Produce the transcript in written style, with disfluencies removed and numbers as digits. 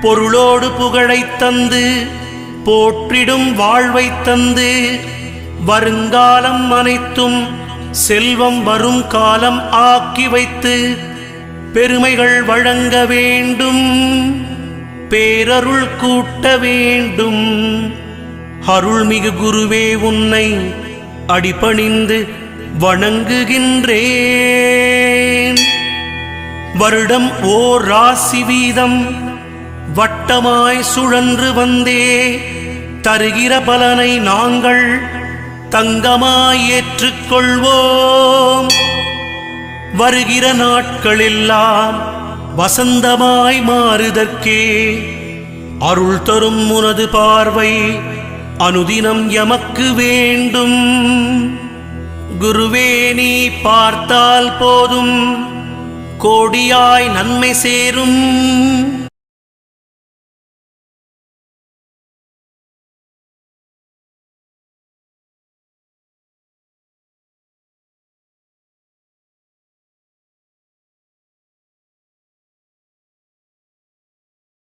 பொருளோடு புகழைத் தந்து போற்றிடும் வாழ்வைத் தந்து வருங்காலம் அனைத்தும் செல்வம் வரும் காலம் ஆக்கி வைத்து பெருமைகள் வழங்க வேண்டும், பேரருள் கூட்ட வேண்டும். அருள்மிகு குருவே, உன்னை அடிபணிந்து வணங்குகின்றேன். வருடம் ஓர் ராசி வீதம் வட்டமாய் சுழன்று வந்தே தருகிற பலனை நாங்கள் தங்கமாய் ஏற்றுக்கொள்வோம். வருகிற நாட்களெல்லாம் வசந்தமாய் மாறுதற்கே அருள் தரும் உனது பார்வை அனுதினம் எமக்கு வேண்டும். குருவே, நீ பார்த்தால் போதும் கோடியாய் நன்மை சேரும்.